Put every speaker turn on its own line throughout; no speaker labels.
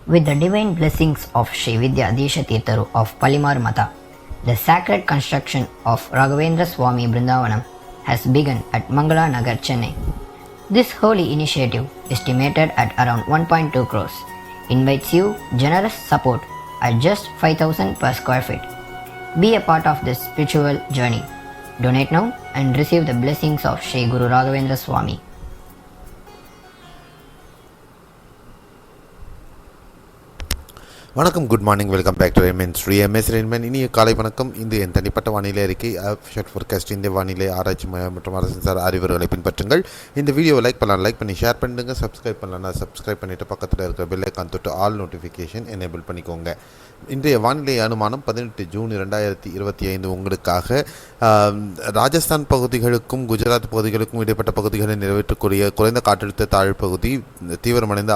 With the divine blessings of Sri Vidya Disha Tirtharu of Palimar Mata, the sacred construction of Raghavendra Swami Brindavanam has begun at Mangala Nagar, Chennai. This holy initiative, estimated at around 1.2 crores, invites you generous support at just 5,000 per square feet. Be a part of this spiritual journey. Donate now and receive the blessings of Sri Guru Raghavendra Swami.
வணக்கம், good morning, welcome back to MS Rainman. இனிய காலை வணக்கம். இந்த என் தனிப்பட்ட வானிலை அறிக்கை short forecast இந்திய வானிலை ஆராய்ச்சி மையம் மற்றும் அரசு சார் அறிவுரைகளை பின்பற்றுங்கள். இந்த வீடியோவை லைக் பண்ணி ஷேர் பண்ணுங்க. சப்ஸ்கிரைப் பண்ணலன்னா சப்ஸ்கிரைப் பண்ணிவிட்டு பக்கத்தில் இருக்கிற பெல் ஐகான் தொட்டு ஆல் நோட்டிஃபிகேஷன் எனேபிள் பண்ணிக்கோங்க. இன்றைய வானிலை அனுமானம் 18 ஜூன் 2025 உங்களுக்காக ராஜஸ்தான் பகுதிகளுக்கும் குஜராத் பகுதிகளுக்கும் இடைப்பட்ட பகுதிகளை நிறைவேற்றக்கூடிய குறைந்த காற்றழுத்த தாழ்வு பகுதி தீவிரமடைந்த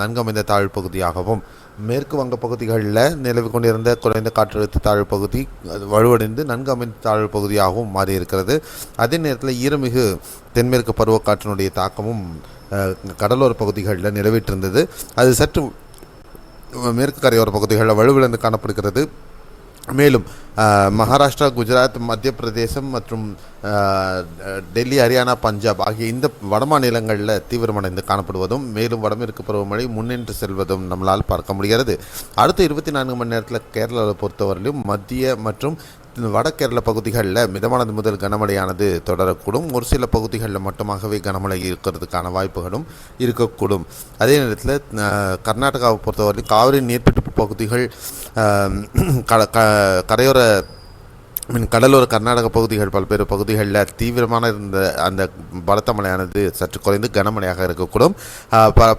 நன்கமைந்த தாழ்வு பகுதியாகவும், மேற்கு வங்க பகுதிகளில் நிலவி கொண்டிருந்த குறைந்த காற்றழுத்த தாழ்வு பகுதி வலுவடைந்து நன்கு அமைந்த தாழ்வு பகுதியாகவும் மாறியிருக்கிறது. அதே நேரத்தில் ஈரமிகு தென்மேற்கு பருவக்காற்றினுடைய தாக்கமும் கடலோர பகுதிகளில் நிலவிட்டிருந்தது. அது சற்று மேற்கு கரையோர பகுதிகளில் வலுவிழந்து காணப்படுகிறது. மேலும் மகாராஷ்டிரா, குஜராத், மத்திய பிரதேசம் மற்றும் டெல்லி, ஹரியானா, பஞ்சாப் ஆகிய இந்த வடமாநிலங்களில் தீவிரமடைந்து காணப்படுவதும், மேலும் வடமேற்கு பருவமழை முன்னின்று செல்வதும் நம்மளால் பார்க்க முடிகிறது. அடுத்த 24 மணி நேரத்தில் கேரளாவை பொறுத்தவரையிலும் மத்திய மற்றும் வட கேரள பகுதிகளில் மிதமானது முதல் கனமழையானது தொடரக்கூடும். ஒரு சில பகுதிகளில் மட்டுமாகவே கனமழை இருக்கிறதுக்கான வாய்ப்புகளும் இருக்கக்கூடும். அதே நேரத்தில் கர்நாடகாவை பொறுத்தவரை காவிரி நீர்பிடிப்பு பகுதிகள், கரையோர கடலோர கர்நாடக பகுதிகள், பல்வேறு பகுதிகளில் தீவிரமான இருந்த அந்த பலத்த மழையானது சற்று குறைந்து கனமழையாக இருக்கக்கூடும்.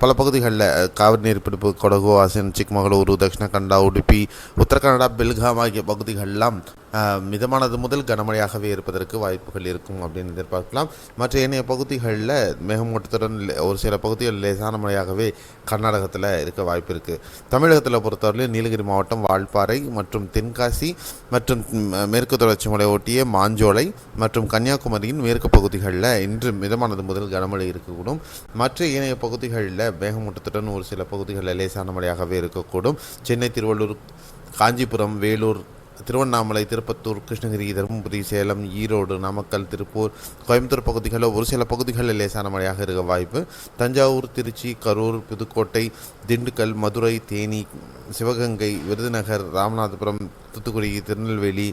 பல பகுதிகளில் காவிரி நீர்பிடிப்பு கொடகு, ஆசின், சிக்மகளூரு, தட்சிண கன்னடா, உடுப்பி, உத்தரகன்னடா, பெல்காம் ஆகிய பகுதிகளெல்லாம் மிதமானது முதல் கனமழையாகவே இருப்பதற்கு வாய்ப்புகள் இருக்கும் அப்படின்னு எதிர்பார்க்கலாம். மற்ற ஏனைய பகுதிகளில் மேகமூட்டத்துடன் ஒரு சில பகுதிகள் லேசான மழையாகவே கர்நாடகத்தில் இருக்க வாய்ப்பு இருக்குது. தமிழகத்தில் பொறுத்தவரையில் நீலகிரி மாவட்டம் வால்பாறை மற்றும் தென்காசி மற்றும் மேற்கு தொடர்ச்சி மலை ஒட்டிய மாஞ்சோலை மற்றும் கன்னியாகுமரியின் மேற்கு பகுதிகளில் இன்று மிதமானது முதல் கனமழை இருக்கக்கூடும். மற்ற ஏனைய பகுதிகளில் மேகமூட்டத்துடன் ஒரு சில பகுதிகளில் லேசான மழையாகவே இருக்கக்கூடும். சென்னை, திருவள்ளூர், காஞ்சிபுரம், வேலூர், திருவண்ணாமலை, திருப்பத்தூர், கிருஷ்ணகிரி, தருமபுரி, சேலம், ஈரோடு, நாமக்கல், திருப்பூர், கோயம்புத்தூர் பகுதிகளில் ஒரு சில பகுதிகளில் லேசான மழையாக இருக்க வாய்ப்பு. தஞ்சாவூர், திருச்சி, கரூர், புதுக்கோட்டை, திண்டுக்கல், மதுரை, தேனி, சிவகங்கை, விருதுநகர், ராமநாதபுரம், தூத்துக்குடி, திருநெல்வேலி,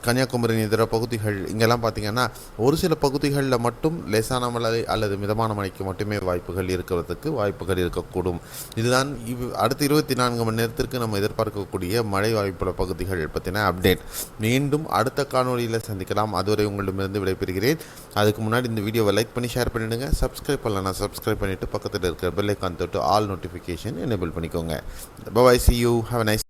கன்னியாகுமரி இதர பகுதிகள் இங்கெல்லாம் பார்த்திங்கன்னா ஒரு சில பகுதிகளில் மட்டும் லேசான மழை அல்லது மிதமான மழைக்கு மட்டுமே வாய்ப்புகள் இருக்கிறதுக்கு வாய்ப்புகள் இருக்கக்கூடும். இதுதான் அடுத்த 24 மணி நேரத்திற்கு நம்ம எதிர்பார்க்கக்கூடிய மழை வாய்ப்புள்ள பகுதிகள் பற்றின அப்டேட். மீண்டும் அடுத்த காணொலியில் சந்திக்கலாம். அதுவரை உங்களிடமிருந்து விடைபெறுகிறேன். அதுக்கு முன்னாடி இந்த வீடியோவை லைக் பண்ணி ஷேர் பண்ணிவிடுங்க. சப்ஸ்கிரைப் பண்ணலன்னா சப்ஸ்கிரைப் பண்ணிவிட்டு பக்கத்தில் இருக்கிற பெல் ஐகான் தொட்டு ஆல் நோட்டிஃபிகேஷன் எனேபிள் பண்ணிக்கோங்க. Bye, see you, have a nice